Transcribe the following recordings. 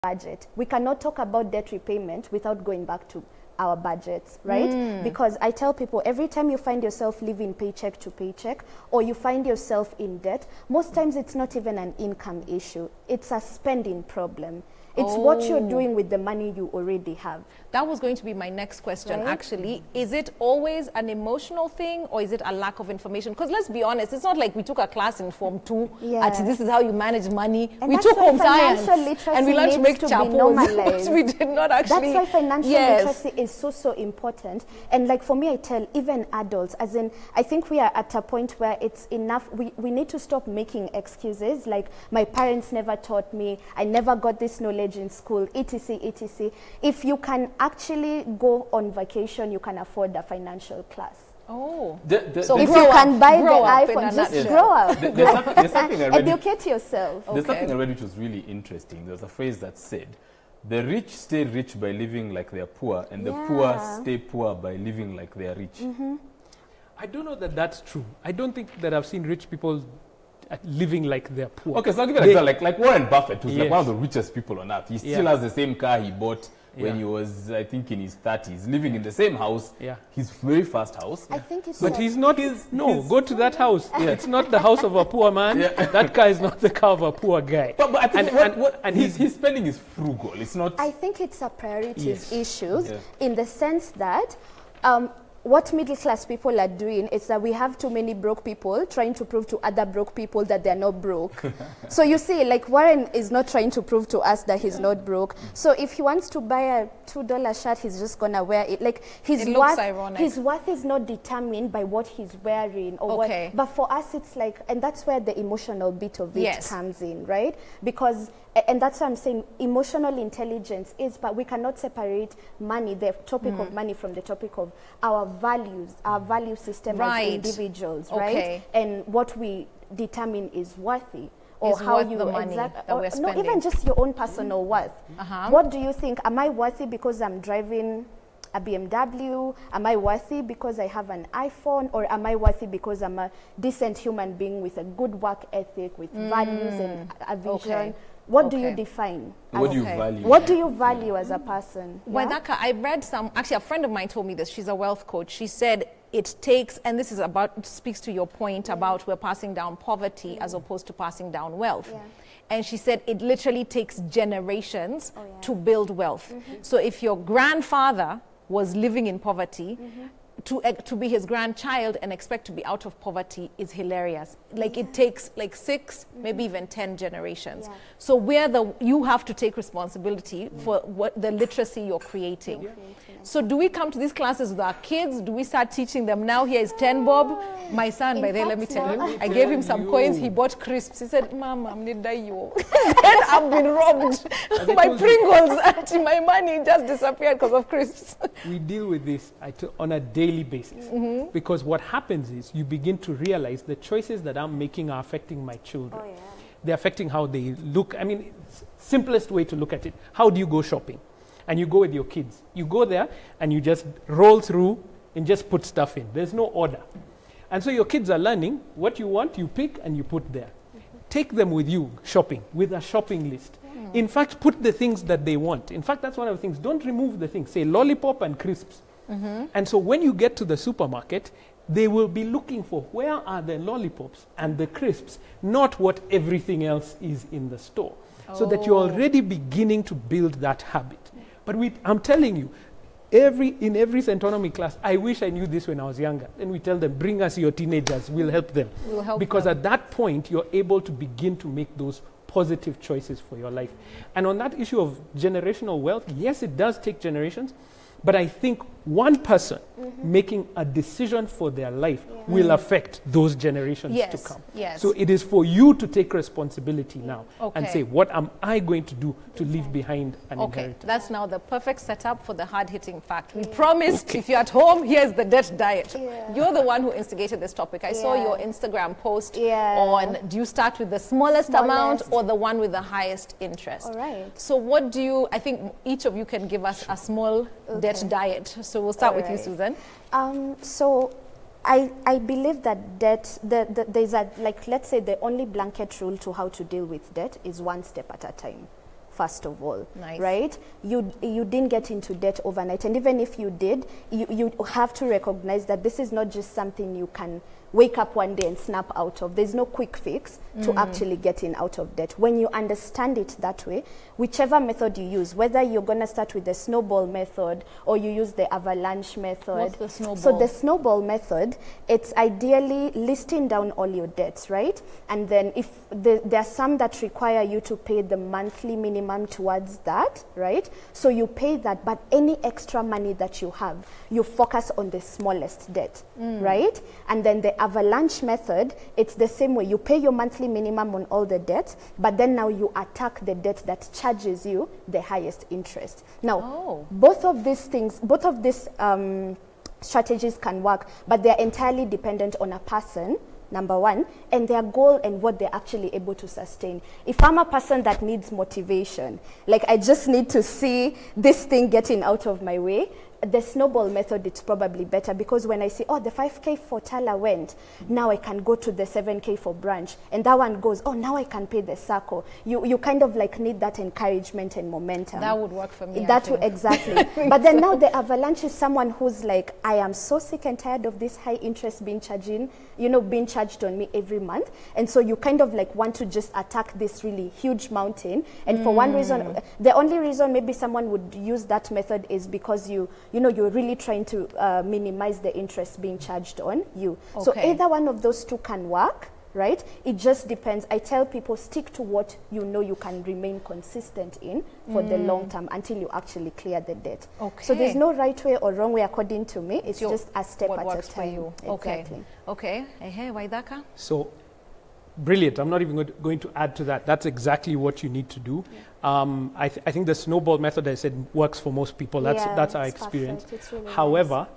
budget. We cannot talk about debt repayment without going back to our budgets, right? Because I tell people, every time you find yourself living paycheck to paycheck, or you find yourself in debt, most times it's not even an income issue. It's a spending problem. It's what you're doing with the money you already have. That was going to be my next question, right? actually. Is it always an emotional thing, or is it a lack of information? Because let's be honest, it's not like we took a class in Form 2, this is how you manage money. And we took home science, and we learned to make chapels. We did not actually. That's why financial literacy is so important. And like for me, I tell even adults, as in, I think we are at a point where it's enough. We need to stop making excuses, like my parents never taught me, I never got this knowledge in school, etc, etc. If you can actually go on vacation, you can afford a financial class. So if you can buy the iPhone, just grow up. There's something I read. Educate yourself. There's something I read which was really interesting. There was a phrase that said, the rich stay rich by living like they are poor, and the poor stay poor by living like they are rich. I don't know that that's true. I don't think that I've seen rich people living like they're poor. Okay, so I'll give you an example. Like Warren Buffett, who's like one of the richest people on earth. He still has the same car he bought when he was, I think, in his 30s, living in the same house, his very first house. I think it's but he's not, go to that house. It's not the house of a poor man. That car is not the car of a poor guy. But I think his spending is frugal. It's not. I think it's a priorities issues in the sense that what middle class people are doing is that we have too many broke people trying to prove to other broke people that they're not broke. So you see, like Warren is not trying to prove to us that he's not broke. So if he wants to buy a $2 shirt, he's just gonna wear it. Like his worth is not determined by what he's wearing or what. But for us, it's like, and that's where the emotional bit of it comes in, right? Because. And that's what I'm saying, emotional intelligence is, but we cannot separate money, the topic of money, from the topic of our values, our value system as individuals, right? And what we determine is worthy. Or how you the money that we're spending. No, even just your own personal worth. What do you think? Am I worthy because I'm driving a BMW? Am I worthy because I have an iPhone? Or am I worthy because I'm a decent human being with a good work ethic, with values and a vision? What do you define? What do you value? What do you value as a person? Waidaka, I read actually a friend of mine told me this, she's a wealth coach. She said it takes, and this is speaks to your point about we're passing down poverty as opposed to passing down wealth. And she said it literally takes generations to build wealth. So if your grandfather was living in poverty, to be his grandchild and expect to be out of poverty is hilarious. Like it takes like 6, maybe even 10 generations. So you have to take responsibility for what the literacy you're creating. So do we come to these classes with our kids? Do we start teaching them now? Here is 10 bob. My son, by the way, let me tell you, I gave him some coins. He bought crisps. He said, Mom, I'm going to die you. Then I've been robbed. My Pringles, actually, my money just disappeared because of crisps. We deal with this on a daily basis. Because what happens is you begin to realize the choices that I'm making are affecting my children. They're affecting how they look. I mean, simplest way to look at it. How do you go shopping? And you go with your kids. You go there and you just roll through and just put stuff in. There's no order. And so your kids are learning what you want, you pick and you put there. Take them with you shopping, with a shopping list. In fact, put the things that they want. In fact, that's one of the things. Don't remove the things. Say lollipop and crisps. And so when you get to the supermarket, they will be looking for where are the lollipops and the crisps, not what everything else is in the store. So that you're already beginning to build that habit. But I'm telling you, in every Centonomy class, I wish I knew this when I was younger. And we tell them, bring us your teenagers, we'll help them. Because at that point, you're able to begin to make those positive choices for your life. And on that issue of generational wealth, yes, it does take generations. But I think one person making a decision for their life will affect those generations to come. So it is for you to take responsibility now and say, what am I going to do to leave behind an inheritance? That's now the perfect setup for the hard-hitting fact. We promised if you're at home, here's the debt diet. You're the one who instigated this topic. I saw your Instagram post on, do you start with the smallest amount or the one with the highest interest? So what do you, I think each of you can give us a small debt diet. So we'll start with you, Susan. So I believe that debt, there's a, like, let's say the only blanket rule to how to deal with debt is one step at a time. first of all, nice. right? You didn't get into debt overnight, and even if you did, you have to recognize that this is not just something you can wake up one day and snap out of. There's no quick fix to actually getting out of debt. When you understand it that way, whichever method you use, whether you're going to start with the snowball method or you use the avalanche method. What's the snowball? So the snowball method, it's ideally listing down all your debts, right? And then if there are some that require you to pay the monthly minimum towards that, right? So you pay that, but any extra money that you have, you focus on the smallest debt, right? And then the avalanche method, it's the same way. You pay your monthly minimum on all the debts, but then now you attack the debt that charges you the highest interest. Now, both of these things, both of these strategies can work, but they're entirely dependent on a person, number one, and their goal and what they're actually able to sustain. If I'm a person that needs motivation, like I just need to see this thing getting out of my way, the snowball method, it's probably better, because when I see, oh, the 5K for Tala went, now I can go to the 7K for branch, and that one goes, oh, now I can pay the circle. You kind of like need that encouragement and momentum. That would work for me. That would, exactly. But then now the avalanche is someone who's like, I am so sick and tired of this high interest being charged on me every month. And so you kind of like want to just attack this really huge mountain. And for one reason, the only reason maybe someone would use that method is because you're really trying to minimize the interest being charged on you. Okay. So either one of those two can work, right? It just depends. I tell people, stick to what you know you can remain consistent in for the long term until you actually clear the debt. Okay. So there's no right way or wrong way according to me. It's just a step at a time. What works for you. Exactly. Okay. Hey, Waithaka? So, brilliant. I'm not even going to add to that. That's exactly what you need to do. Yeah. I think the snowball method, I said, works for most people. That's our experience. Really However,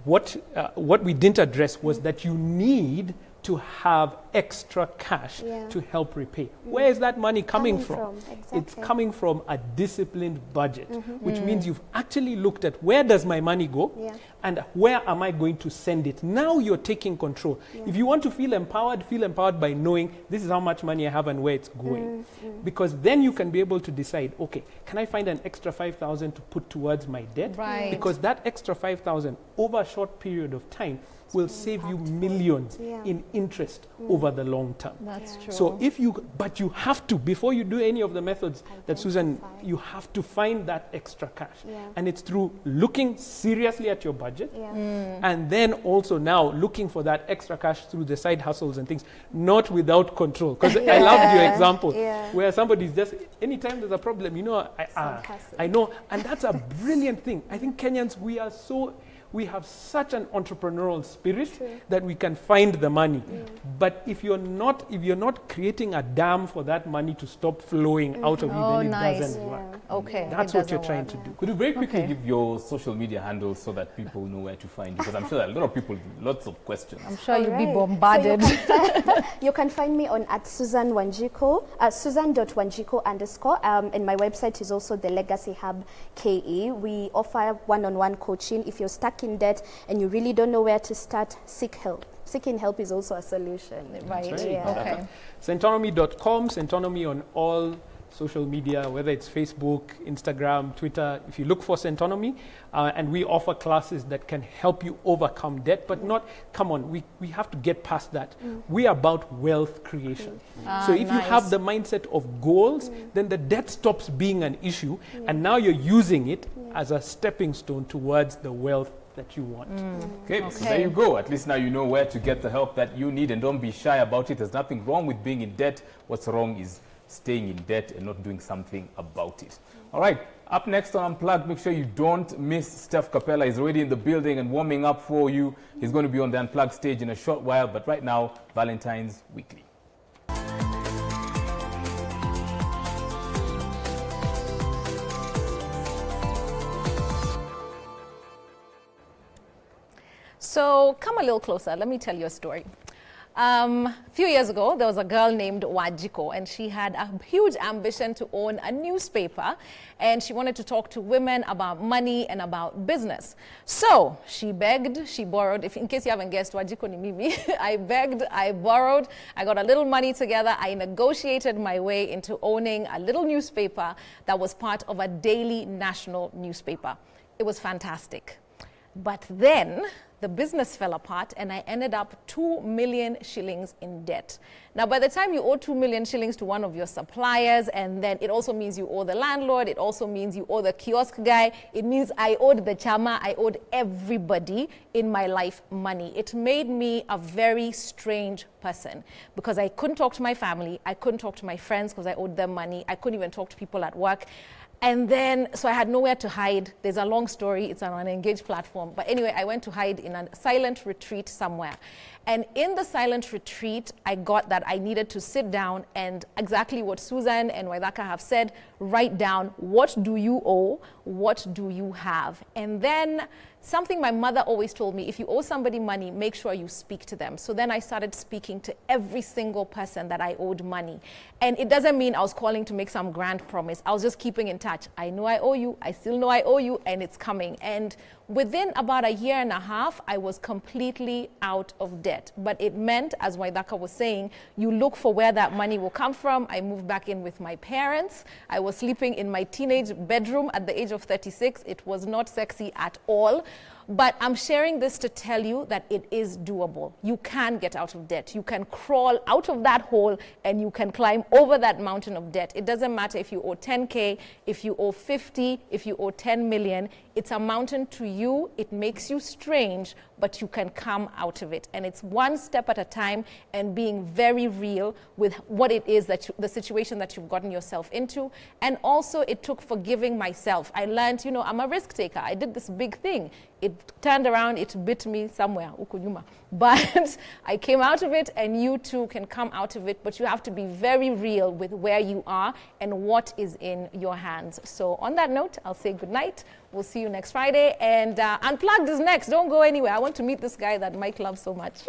nice. What we didn't address was that you need to have extra cash to help repay. Where is that money coming from? Exactly. It's coming from a disciplined budget, which means you've actually looked at where does my money go and where am I going to send it. Now you're taking control. If you want to feel empowered by knowing this is how much money I have and where it's going. Because then you can be able to decide, okay, can I find an extra 5,000 to put towards my debt? Right. Because that extra 5,000 over a short period of time will save you millions in interest over the long term. That's true. So but you have to, before you do any of the methods that Susan, you have to find that extra cash. And it's through looking seriously at your budget and then also now looking for that extra cash through the side hustles and things, not without control. Because I loved your example where somebody's just, anytime there's a problem, I know, and that's a brilliant thing. I think Kenyans, we have such an entrepreneurial spirit that we can find the money. But if you're not creating a dam for that money to stop flowing out of you, then it doesn't work. Okay. That's what you're trying to do. Could you very quickly give your social media handles so that people know where to find you? Because I'm sure there are a lot of people, lots of questions. I'm sure you'll be bombarded. So you can find me on @Susan Wanjiku, Susan.Wanjiku_, and my website is also the Legacy Hub KE. We offer one-on-one coaching. If you're stuck in debt and you really don't know where to start, seek help. Seeking help is also a solution. Right. Okay. Centonomy.com, Centonomy on all social media, whether it's Facebook, Instagram, Twitter. If you look for Centonomy, and we offer classes that can help you overcome debt, but not, come on, we have to get past that. We are about wealth creation. So if you have the mindset of goals, then the debt stops being an issue, and now you're using it as a stepping stone towards the wealth that you want. Okay, so there you go. At least now you know where to get the help that you need, and don't be shy about it. There's nothing wrong with being in debt. What's wrong is staying in debt and not doing something about it. All right, up next on Unplugged, make sure you don't miss Steph Capella. He's already in the building and warming up for you. He's going to be on the Unplugged stage in a short while, but right now, Valentine's Weekly. So come a little closer. Let me tell you a story. A few years ago, there was a girl named Wajiko, and she had a huge ambition to own a newspaper, and she wanted to talk to women about money and about business. So she begged, she borrowed. If, in case you haven't guessed, Wajiko ni mimi. I begged, I borrowed, I got a little money together, I negotiated my way into owning a little newspaper that was part of a daily national newspaper. It was fantastic. But then the business fell apart and I ended up 2 million shillings in debt. Now, by the time you owe 2 million shillings to one of your suppliers, and then it also means you owe the landlord, it also means you owe the kiosk guy, it means I owed the chama, I owed everybody in my life money. It made me a very strange person because I couldn't talk to my family, I couldn't talk to my friends because I owed them money, I couldn't even talk to people at work. And then, so I had nowhere to hide. There's a long story. It's on an Engage platform. But anyway, I went to hide in a silent retreat somewhere. And in the silent retreat, I got that I needed to sit down and exactly what Susan and Waithaka have said, write down what do you owe, what do you have. And then something my mother always told me, if you owe somebody money, make sure you speak to them. So then I started speaking to every single person that I owed money. And it doesn't mean I was calling to make some grand promise. I was just keeping in touch. I know I owe you, I still know I owe you, and it's coming. And within about a year and a half, I was completely out of debt. But it meant, as Waithaka was saying, you look for where that money will come from. I moved back in with my parents. I was sleeping in my teenage bedroom at the age of 36. It was not sexy at all. But I'm sharing this to tell you that it is doable. You can get out of debt. You can crawl out of that hole and you can climb over that mountain of debt. It doesn't matter if you owe 10K, if you owe 50, if you owe 10 million. It's a mountain to you. It makes you strange, but you can come out of it. And it's one step at a time and being very real with what it is that the situation that you've gotten yourself into. And also it took forgiving myself. I learned, you know, I'm a risk taker. I did this big thing. It turned around, it bit me somewhere, ukunyuma. But I came out of it, and you too can come out of it, but you have to be very real with where you are and what is in your hands. So on that note, I'll say good night. We'll see you next Friday. And Unplugged is next. Don't go anywhere. I want to meet this guy that Mike loves so much.